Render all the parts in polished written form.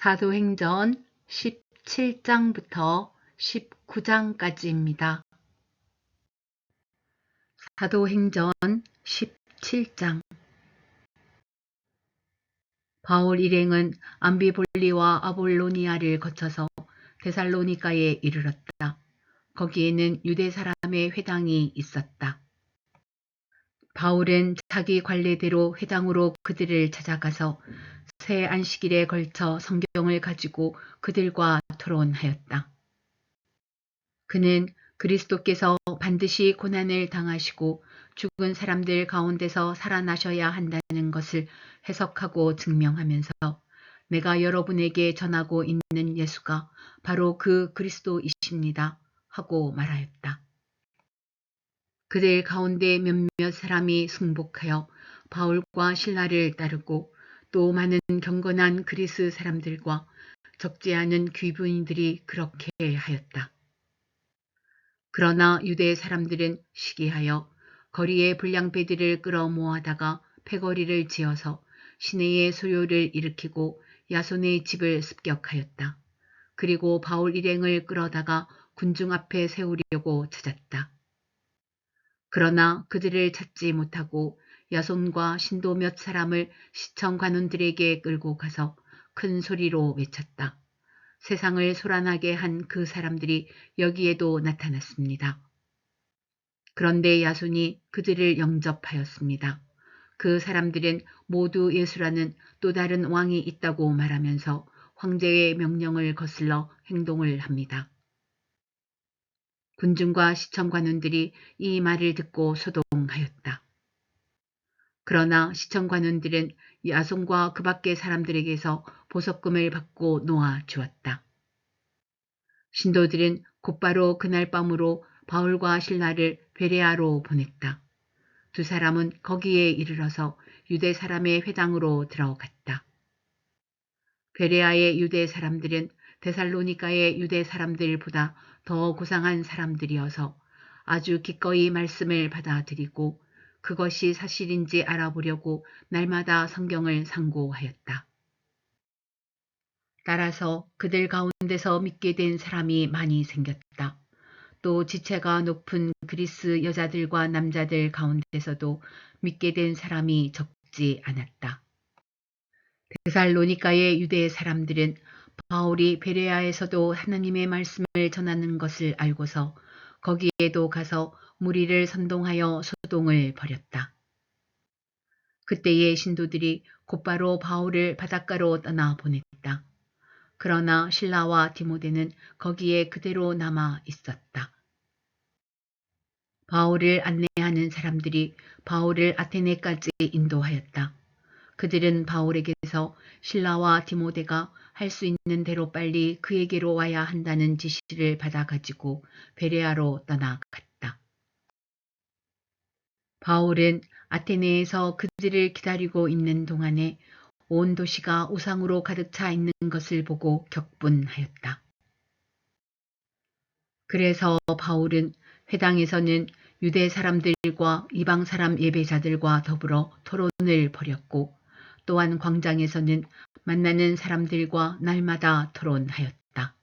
사도행전 17장부터 19장까지입니다. 사도행전 17장. 바울 일행은 암비볼리와 아볼로니아를 거쳐서 데살로니가에 이르렀다. 거기에는 유대 사람의 회당이 있었다. 바울은 자기 관례대로 회당으로 그들을 찾아가서 새 안식일에 걸쳐 성경을 가지고 그들과 토론하였다. 그는 그리스도께서 반드시 고난을 당하시고 죽은 사람들 가운데서 살아나셔야 한다는 것을 해석하고 증명하면서 내가 여러분에게 전하고 있는 예수가 바로 그 그리스도이십니다 하고 말하였다. 그들 가운데 몇몇 사람이 승복하여 바울과 실라를 따르고 또 많은 경건한 그리스 사람들과 적지 않은 귀부인들이 그렇게 하였다. 그러나 유대 사람들은 시기하여 거리에 불량배들을 끌어 모아다가 패거리를 지어서 시내의 소요를 일으키고 야손의 집을 습격하였다. 그리고 바울 일행을 끌어다가 군중 앞에 세우려고 찾았다. 그러나 그들을 찾지 못하고 야손과 신도 몇 사람을 시청 관원들에게 끌고 가서 큰 소리로 외쳤다. 세상을 소란하게 한 그 사람들이 여기에도 나타났습니다. 그런데 야손이 그들을 영접하였습니다. 그 사람들은 모두 예수라는 또 다른 왕이 있다고 말하면서 황제의 명령을 거슬러 행동을 합니다. 군중과 시청관원들이 이 말을 듣고 소동하였다. 그러나 시청관원들은 야손과 그 밖의 사람들에게서 보석금을 받고 놓아 주었다. 신도들은 곧바로 그날 밤으로 바울과 실라를 베레아로 보냈다. 두 사람은 거기에 이르러서 유대 사람의 회당으로 들어갔다. 베레아의 유대 사람들은 데살로니가의 유대 사람들보다 더 고상한 사람들이어서 아주 기꺼이 말씀을 받아들이고 그것이 사실인지 알아보려고 날마다 성경을 상고하였다. 따라서 그들 가운데서 믿게 된 사람이 많이 생겼다. 또 지체가 높은 그리스 여자들과 남자들 가운데서도 믿게 된 사람이 적지 않았다. 데살로니가의 유대 사람들은 바울이 베레아에서도 하나님의 말씀을 전하는 것을 알고서 거기에도 가서 무리를 선동하여 소동을 벌였다. 그때의 신도들이 곧바로 바울을 바닷가로 떠나 보냈다. 그러나 실라와 디모데는 거기에 그대로 남아 있었다. 바울을 안내하는 사람들이 바울을 아테네까지 인도하였다. 그들은 바울에게서 실라와 디모데가 할 수 있는 대로 빨리 그에게로 와야 한다는 지시를 받아가지고 베레아로 떠나갔다. 바울은 아테네에서 그들을 기다리고 있는 동안에 온 도시가 우상으로 가득 차 있는 것을 보고 격분하였다. 그래서 바울은 회당에서는 유대 사람들과 이방 사람 예배자들과 더불어 토론을 벌였고 또한 광장에서는 만나는 사람들과 날마다 토론하였다.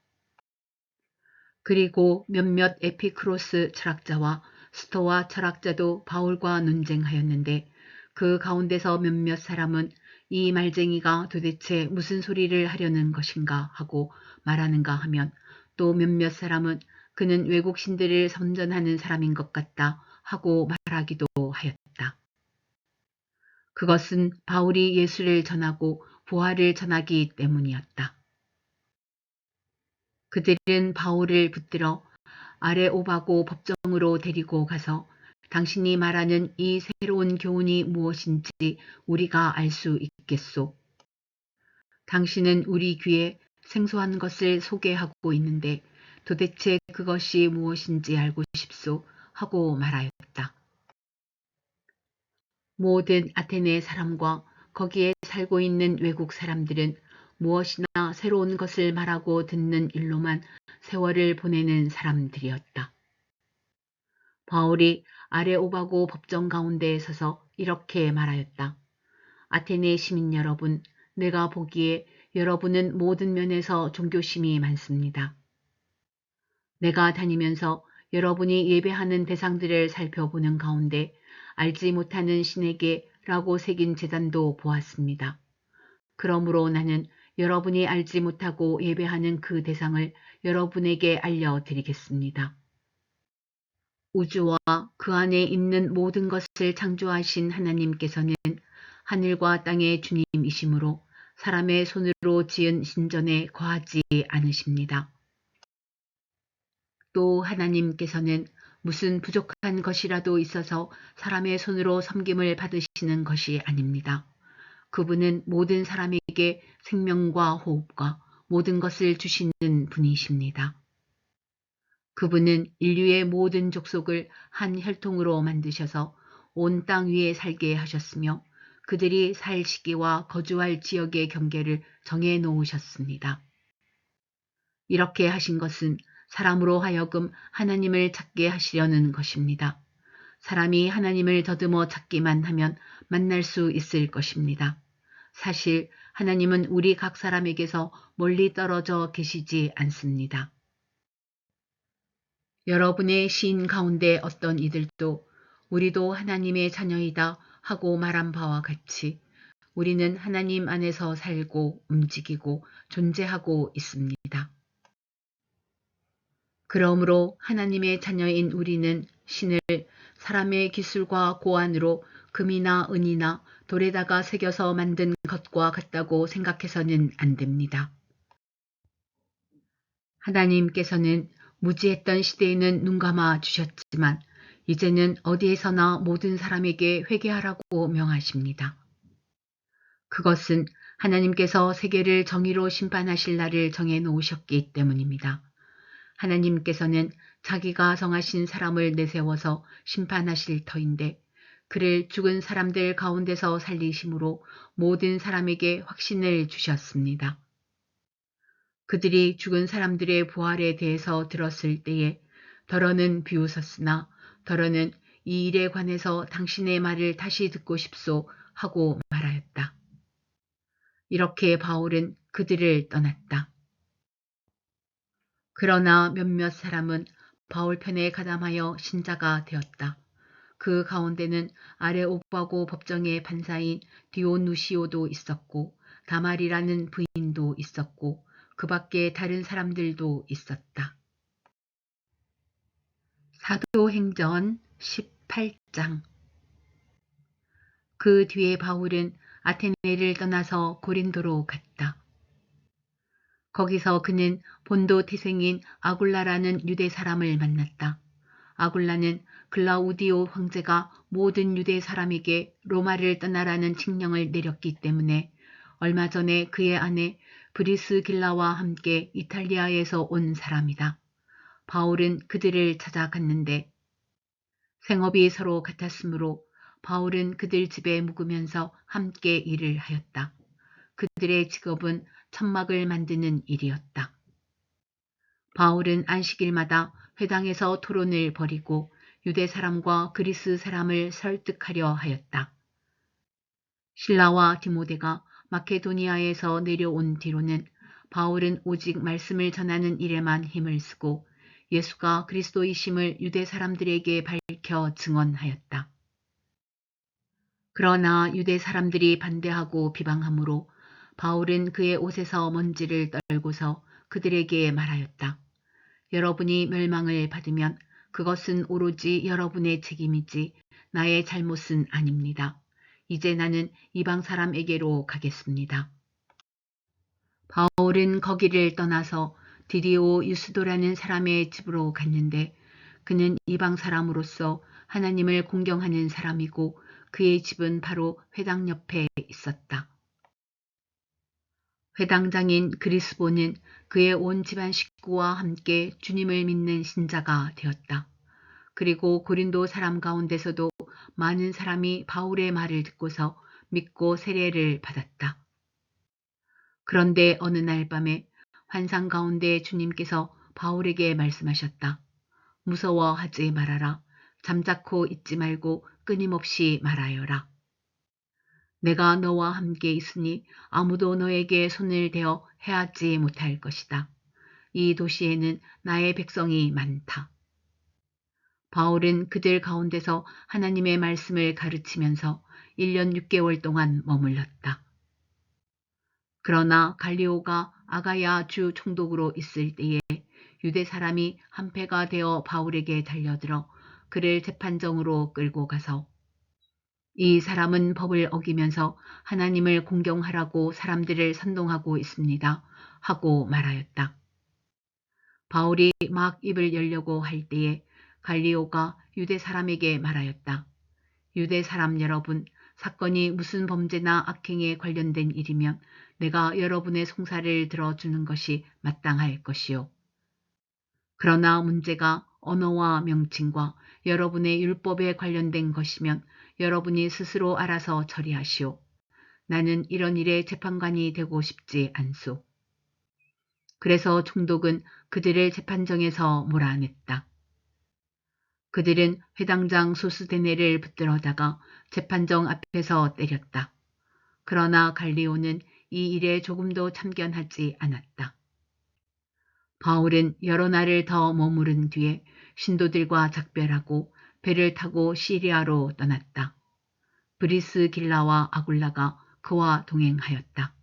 그리고 몇몇 에피크로스 철학자와 스토아 철학자도 바울과 논쟁하였는데 그 가운데서 몇몇 사람은 이 말쟁이가 도대체 무슨 소리를 하려는 것인가 하고 말하는가 하면 또 몇몇 사람은 그는 외국 신들을 선전하는 사람인 것 같다 하고 말하기도 하였다. 그것은 바울이 예수를 전하고 부활을 전하기 때문이었다. 그들은 바울을 붙들어 아레오바고 법정으로 데리고 가서 당신이 말하는 이 새로운 교훈이 무엇인지 우리가 알 수 있겠소. 당신은 우리 귀에 생소한 것을 소개하고 있는데 도대체 그것이 무엇인지 알고 싶소 하고 말하였다. 모든 아테네 사람과 거기에 살고 있는 외국 사람들은 무엇이나 새로운 것을 말하고 듣는 일로만 세월을 보내는 사람들이었다. 바울이 아레오바고 법정 가운데에 서서 이렇게 말하였다. 아테네 시민 여러분, 내가 보기에 여러분은 모든 면에서 종교심이 많습니다. 내가 다니면서 여러분이 예배하는 대상들을 살펴보는 가운데 알지 못하는 신에게 라고 새긴 제단도 보았습니다. 그러므로 나는 여러분이 알지 못하고 예배하는 그 대상을 여러분에게 알려드리겠습니다. 우주와 그 안에 있는 모든 것을 창조하신 하나님께서는 하늘과 땅의 주님이시므로 사람의 손으로 지은 신전에 거하지 않으십니다. 또 하나님께서는 무슨 부족한 것이라도 있어서 사람의 손으로 섬김을 받으시는 것이 아닙니다. 그분은 모든 사람에게 생명과 호흡과 모든 것을 주시는 분이십니다. 그분은 인류의 모든 족속을 한 혈통으로 만드셔서 온 땅 위에 살게 하셨으며 그들이 살 시기와 거주할 지역의 경계를 정해 놓으셨습니다. 이렇게 하신 것은 사람으로 하여금 하나님을 찾게 하시려는 것입니다. 사람이 하나님을 더듬어 찾기만 하면 만날 수 있을 것입니다. 사실 하나님은 우리 각 사람에게서 멀리 떨어져 계시지 않습니다. 여러분의 시인 가운데 어떤 이들도 우리도 하나님의 자녀이다 하고 말한 바와 같이 우리는 하나님 안에서 살고 움직이고 존재하고 있습니다. 그러므로 하나님의 자녀인 우리는 신을 사람의 기술과 고안으로 금이나 은이나 돌에다가 새겨서 만든 것과 같다고 생각해서는 안 됩니다. 하나님께서는 무지했던 시대에는 눈감아 주셨지만 이제는 어디에서나 모든 사람에게 회개하라고 명하십니다. 그것은 하나님께서 세계를 정의로 심판하실 날을 정해 놓으셨기 때문입니다. 하나님께서는 자기가 정하신 사람을 내세워서 심판하실 터인데 그를 죽은 사람들 가운데서 살리심으로 모든 사람에게 확신을 주셨습니다. 그들이 죽은 사람들의 부활에 대해서 들었을 때에 더러는 비웃었으나 더러는 이 일에 관해서 당신의 말을 다시 듣고 싶소 하고 말하였다. 이렇게 바울은 그들을 떠났다. 그러나 몇몇 사람은 바울 편에 가담하여 신자가 되었다. 그 가운데는 아레오파고 법정의 판사인 디오누시오도 있었고 다말이라는 부인도 있었고 그 밖에 다른 사람들도 있었다. 사도행전 18장. 그 뒤에 바울은 아테네를 떠나서 고린도로 갔다. 거기서 그는 본도 태생인 아굴라라는 유대 사람을 만났다. 아굴라는 글라우디오 황제가 모든 유대 사람에게 로마를 떠나라는 칙령을 내렸기 때문에 얼마 전에 그의 아내 브리스길라와 함께 이탈리아에서 온 사람이다. 바울은 그들을 찾아갔는데 생업이 서로 같았으므로 바울은 그들 집에 묵으면서 함께 일을 하였다. 그들의 직업은 천막을 만드는 일이었다. 바울은 안식일마다 회당에서 토론을 벌이고 유대 사람과 그리스 사람을 설득하려 하였다. 실라와 디모데가 마케도니아에서 내려온 뒤로는 바울은 오직 말씀을 전하는 일에만 힘을 쓰고 예수가 그리스도이심을 유대 사람들에게 밝혀 증언하였다. 그러나 유대 사람들이 반대하고 비방하므로 바울은 그의 옷에서 먼지를 떨고서 그들에게 말하였다. 여러분이 멸망을 받으면 그것은 오로지 여러분의 책임이지 나의 잘못은 아닙니다. 이제 나는 이방 사람에게로 가겠습니다. 바울은 거기를 떠나서 디디오 유스도라는 사람의 집으로 갔는데 그는 이방 사람으로서 하나님을 공경하는 사람이고 그의 집은 바로 회당 옆에 있었다. 회당장인 그리스보는 그의 온 집안 식구와 함께 주님을 믿는 신자가 되었다. 그리고 고린도 사람 가운데서도 많은 사람이 바울의 말을 듣고서 믿고 세례를 받았다. 그런데 어느 날 밤에 환상 가운데 주님께서 바울에게 말씀하셨다. 무서워하지 말아라. 잠자코 있지 말고 끊임없이 말하여라. 내가 너와 함께 있으니 아무도 너에게 손을 대어 해하지 못할 것이다. 이 도시에는 나의 백성이 많다. 바울은 그들 가운데서 하나님의 말씀을 가르치면서 1년 6개월 동안 머물렀다. 그러나 갈리오가 아가야 주 총독으로 있을 때에 유대 사람이 한패가 되어 바울에게 달려들어 그를 재판정으로 끌고 가서 이 사람은 법을 어기면서 하나님을 공경하라고 사람들을 선동하고 있습니다. 하고 말하였다. 바울이 막 입을 열려고 할 때에 갈리오가 유대 사람에게 말하였다. 유대 사람 여러분, 사건이 무슨 범죄나 악행에 관련된 일이면 내가 여러분의 송사를 들어주는 것이 마땅할 것이요. 그러나 문제가 언어와 명칭과 여러분의 율법에 관련된 것이면 여러분이 스스로 알아서 처리하시오. 나는 이런 일에 재판관이 되고 싶지 않소. 그래서 총독은 그들을 재판정에서 몰아냈다. 그들은 회당장 소스데네를 붙들어다가 재판정 앞에서 때렸다. 그러나 갈리오는 이 일에 조금도 참견하지 않았다. 바울은 여러 날을 더 머무른 뒤에 신도들과 작별하고 배를 타고 시리아로 떠났다. 브리스길라와 아굴라가 그와 동행하였다.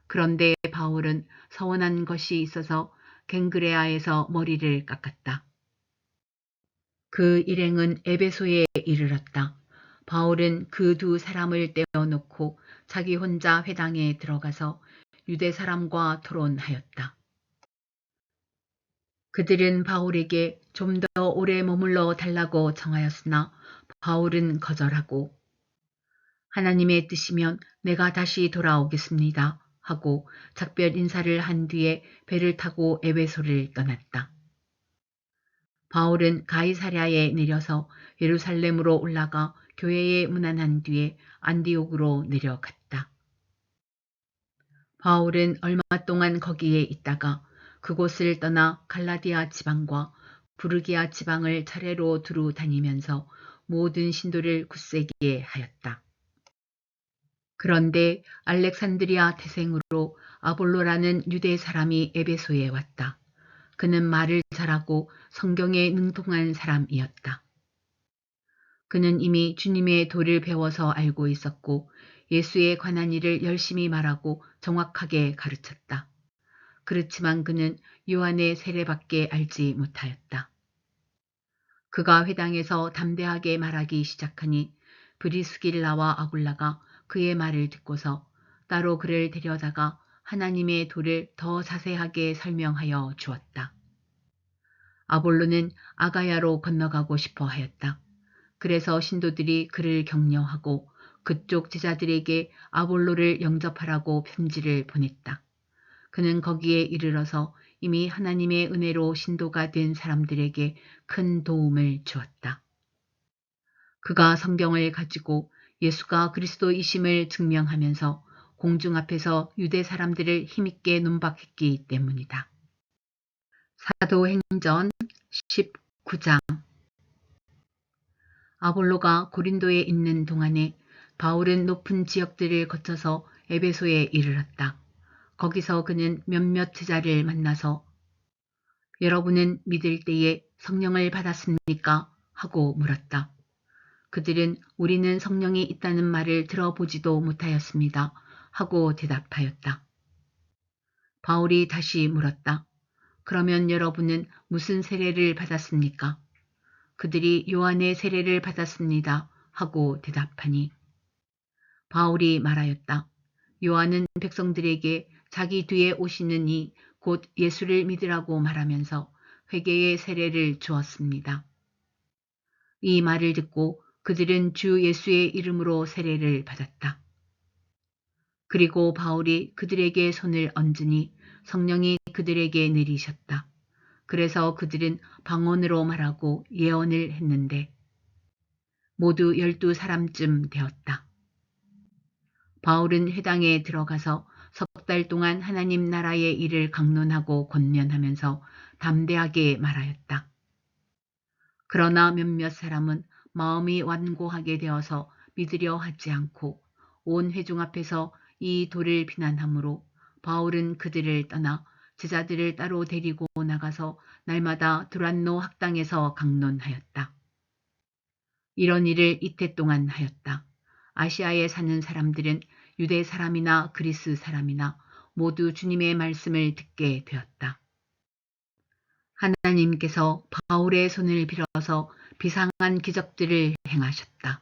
그런데 바울은 서원한 것이 있어서 갱그레아에서 머리를 깎았다. 그 일행은 에베소에 이르렀다. 바울은 그 두 사람을 떼어놓고 자기 혼자 회당에 들어가서 유대 사람과 토론하였다. 그들은 바울에게 좀 더 오래 머물러 달라고 청하였으나 바울은 거절하고 하나님의 뜻이면 내가 다시 돌아오겠습니다 하고 작별 인사를 한 뒤에 배를 타고 에베소를 떠났다. 바울은 가이사랴에 내려서 예루살렘으로 올라가 교회에 문안한 뒤에 안디옥으로 내려갔다. 바울은 얼마 동안 거기에 있다가 그곳을 떠나 갈라디아 지방과 부르기아 지방을 차례로 두루 다니면서 모든 신도를 굳세게 하였다. 그런데 알렉산드리아 태생으로 아볼로라는 유대 사람이 에베소에 왔다. 그는 말을 잘하고 성경에 능통한 사람이었다. 그는 이미 주님의 도를 배워서 알고 있었고 예수에 관한 일을 열심히 말하고 정확하게 가르쳤다. 그렇지만 그는 요한의 세례밖에 알지 못하였다. 그가 회당에서 담대하게 말하기 시작하니 브리스길라와 아굴라가 그의 말을 듣고서 따로 그를 데려다가 하나님의 도를 더 자세하게 설명하여 주었다. 아볼로는 아가야로 건너가고 싶어 하였다. 그래서 신도들이 그를 격려하고 그쪽 제자들에게 아볼로를 영접하라고 편지를 보냈다. 그는 거기에 이르러서 이미 하나님의 은혜로 신도가 된 사람들에게 큰 도움을 주었다. 그가 성경을 가지고 예수가 그리스도이심을 증명하면서 공중 앞에서 유대 사람들을 힘있게 논박했기 때문이다. 사도행전 19장 아볼로가 고린도에 있는 동안에 바울은 높은 지역들을 거쳐서 에베소에 이르렀다. 거기서 그는 몇몇 제자를 만나서 여러분은 믿을 때에 성령을 받았습니까? 하고 물었다. 그들은 우리는 성령이 있다는 말을 들어보지도 못하였습니다. 하고 대답하였다. 바울이 다시 물었다. 그러면 여러분은 무슨 세례를 받았습니까? 그들이 요한의 세례를 받았습니다. 하고 대답하니 바울이 말하였다. 요한은 백성들에게 자기 뒤에 오시는 이 곧 예수를 믿으라고 말하면서 회개의 세례를 주었습니다. 이 말을 듣고 그들은 주 예수의 이름으로 세례를 받았다. 그리고 바울이 그들에게 손을 얹으니 성령이 그들에게 내리셨다. 그래서 그들은 방언으로 말하고 예언을 했는데 모두 12사람쯤 되었다. 바울은 회당에 들어가서 석 달 동안 하나님 나라의 일을 강론하고 권면하면서 담대하게 말하였다. 그러나 몇몇 사람은 마음이 완고하게 되어서 믿으려 하지 않고 온 회중 앞에서 이 돌을 비난하므로 바울은 그들을 떠나 제자들을 따로 데리고 나가서 날마다 두란노 학당에서 강론하였다. 이런 일을 이태 동안 하였다. 아시아에 사는 사람들은 유대 사람이나 그리스 사람이나 모두 주님의 말씀을 듣게 되었다. 하나님께서 바울의 손을 빌어서 비상한 기적들을 행하셨다.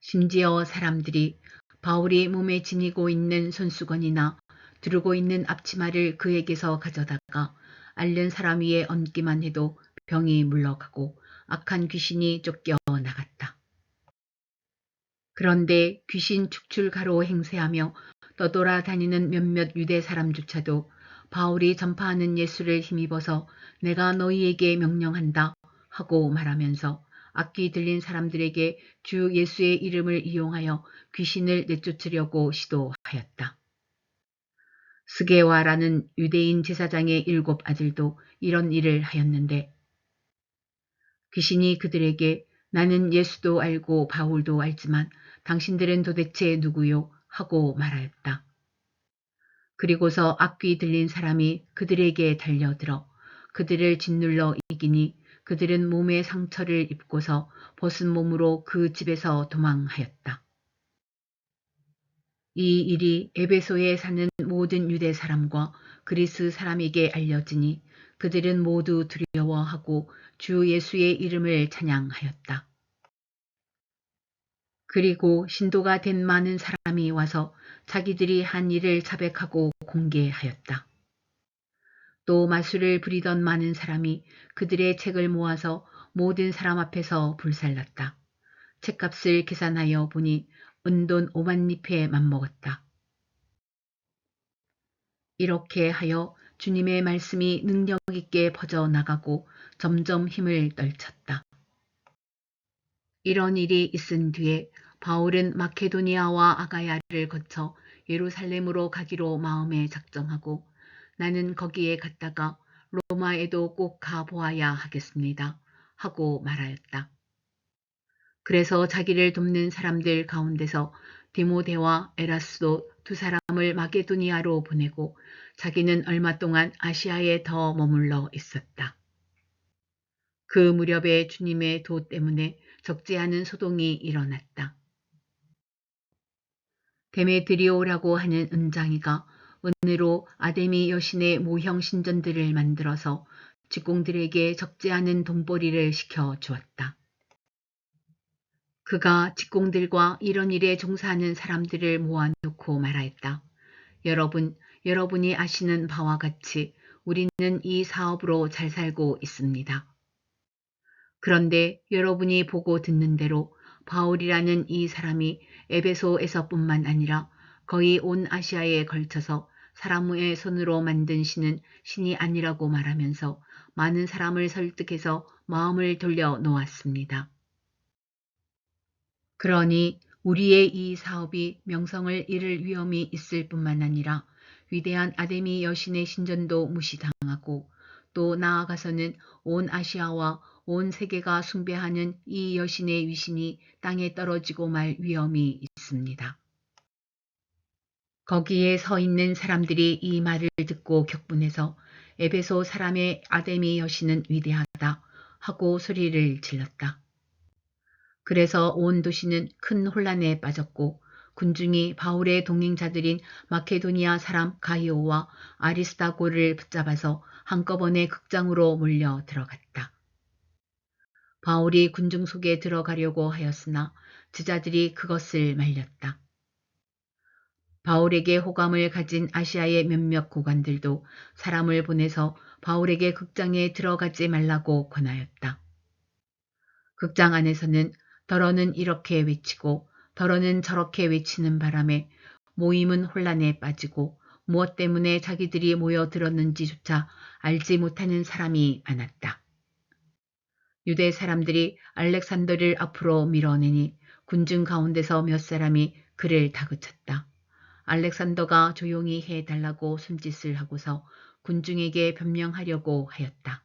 심지어 사람들이 바울이 몸에 지니고 있는 손수건이나 두르고 있는 앞치마를 그에게서 가져다가 앓는 사람 위에 얹기만 해도 병이 물러가고 악한 귀신이 쫓겨 나갔다. 그런데 귀신 축출가로 행세하며 떠돌아다니는 몇몇 유대 사람조차도 바울이 전파하는 예수를 힘입어서 내가 너희에게 명령한다 하고 말하면서 악귀 들린 사람들에게 주 예수의 이름을 이용하여 귀신을 내쫓으려고 시도하였다. 스게와라는 유대인 제사장의 7 아들도 이런 일을 하였는데 귀신이 그들에게 나는 예수도 알고 바울도 알지만 당신들은 도대체 누구요? 하고 말하였다. 그리고서 악귀 들린 사람이 그들에게 달려들어 그들을 짓눌러 이기니 그들은 몸에 상처를 입고서 벗은 몸으로 그 집에서 도망하였다. 이 일이 에베소에 사는 모든 유대 사람과 그리스 사람에게 알려지니 그들은 모두 두려워하고 주 예수의 이름을 찬양하였다. 그리고 신도가 된 많은 사람이 와서 자기들이 한 일을 자백하고 공개하였다. 또 마술을 부리던 많은 사람이 그들의 책을 모아서 모든 사람 앞에서 불살랐다. 책값을 계산하여 보니 은돈 50,000립에 맞먹었다. 이렇게 하여 주님의 말씀이 능력 있게 퍼져나가고 점점 힘을 떨쳤다. 이런 일이 있은 뒤에 바울은 마케도니아와 아가야를 거쳐 예루살렘으로 가기로 마음에 작정하고 나는 거기에 갔다가 로마에도 꼭 가보아야 하겠습니다. 하고 말하였다. 그래서 자기를 돕는 사람들 가운데서 디모데와 에라스도 2 사람을 마게도니아로 보내고 자기는 얼마 동안 아시아에 더 머물러 있었다. 그 무렵에 주님의 도 때문에 적지 않은 소동이 일어났다. 데메드리오라고 하는 은장이가 은으로 아데미 여신의 모형 신전들을 만들어서 직공들에게 적지 않은 돈벌이를 시켜 주었다. 그가 직공들과 이런 일에 종사하는 사람들을 모아놓고 말하였다. 여러분이 아시는 바와 같이 우리는 이 사업으로 잘 살고 있습니다. 그런데 여러분이 보고 듣는 대로 바울이라는 이 사람이 에베소에서뿐만 아니라 거의 온 아시아에 걸쳐서 사람의 손으로 만든 신은 신이 아니라고 말하면서 많은 사람을 설득해서 마음을 돌려 놓았습니다. 그러니 우리의 이 사업이 명성을 잃을 위험이 있을 뿐만 아니라 위대한 아데미 여신의 신전도 무시당하고 또 나아가서는 온 아시아와 온 세계가 숭배하는 이 여신의 위신이 땅에 떨어지고 말 위험이 있습니다. 거기에 서 있는 사람들이 이 말을 듣고 격분해서 에베소 사람의 아데미 여신은 위대하다 하고 소리를 질렀다. 그래서 온 도시는 큰 혼란에 빠졌고 군중이 바울의 동행자들인 마케도니아 사람 가이오와 아리스다고를 붙잡아서 한꺼번에 극장으로 몰려 들어갔다. 바울이 군중 속에 들어가려고 하였으나 제자들이 그것을 말렸다. 바울에게 호감을 가진 아시아의 몇몇 고관들도 사람을 보내서 바울에게 극장에 들어가지 말라고 권하였다. 극장 안에서는 더러는 이렇게 외치고 더러는 저렇게 외치는 바람에 모임은 혼란에 빠지고 무엇 때문에 자기들이 모여들었는지조차 알지 못하는 사람이 많았다. 유대 사람들이 알렉산더를 앞으로 밀어내니 군중 가운데서 몇 사람이 그를 다그쳤다. 알렉산더가 조용히 해달라고 손짓을 하고서 군중에게 변명하려고 하였다.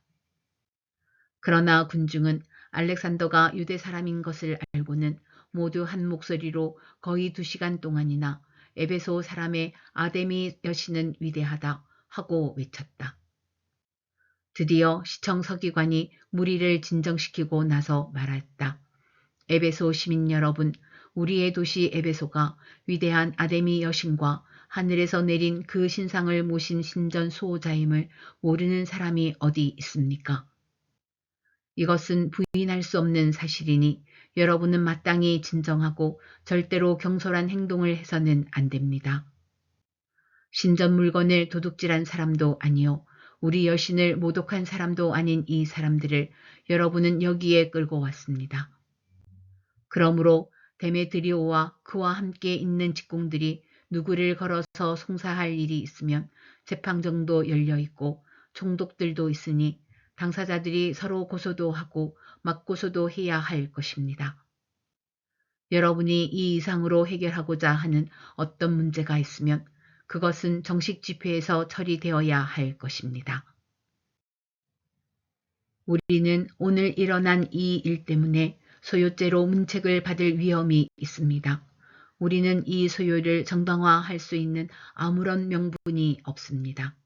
그러나 군중은 알렉산더가 유대 사람인 것을 알고는 모두 한 목소리로 거의 2시간 동안이나 에베소 사람의 아데미 여신은 위대하다 하고 외쳤다. 드디어 시청 서기관이 무리를 진정시키고 나서 말했다. 에베소 시민 여러분, 우리의 도시 에베소가 위대한 아데미 여신과 하늘에서 내린 그 신상을 모신 신전 수호자임을 모르는 사람이 어디 있습니까? 이것은 부인할 수 없는 사실이니 여러분은 마땅히 진정하고 절대로 경솔한 행동을 해서는 안 됩니다. 신전 물건을 도둑질한 사람도 아니요 우리 여신을 모독한 사람도 아닌 이 사람들을 여러분은 여기에 끌고 왔습니다. 그러므로 데메드리오와 그와 함께 있는 직공들이 누구를 걸어서 송사할 일이 있으면 재판정도 열려있고 총독들도 있으니 당사자들이 서로 고소도 하고 맞고소도 해야 할 것입니다. 여러분이 이 이상으로 해결하고자 하는 어떤 문제가 있으면 그것은 정식 집회에서 처리되어야 할 것입니다. 우리는 오늘 일어난 이 일 때문에 소요죄로 문책을 받을 위험이 있습니다. 우리는 이 소요를 정당화할 수 있는 아무런 명분이 없습니다.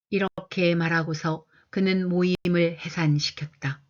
이렇게 말하고서 그는 모임을 해산시켰다.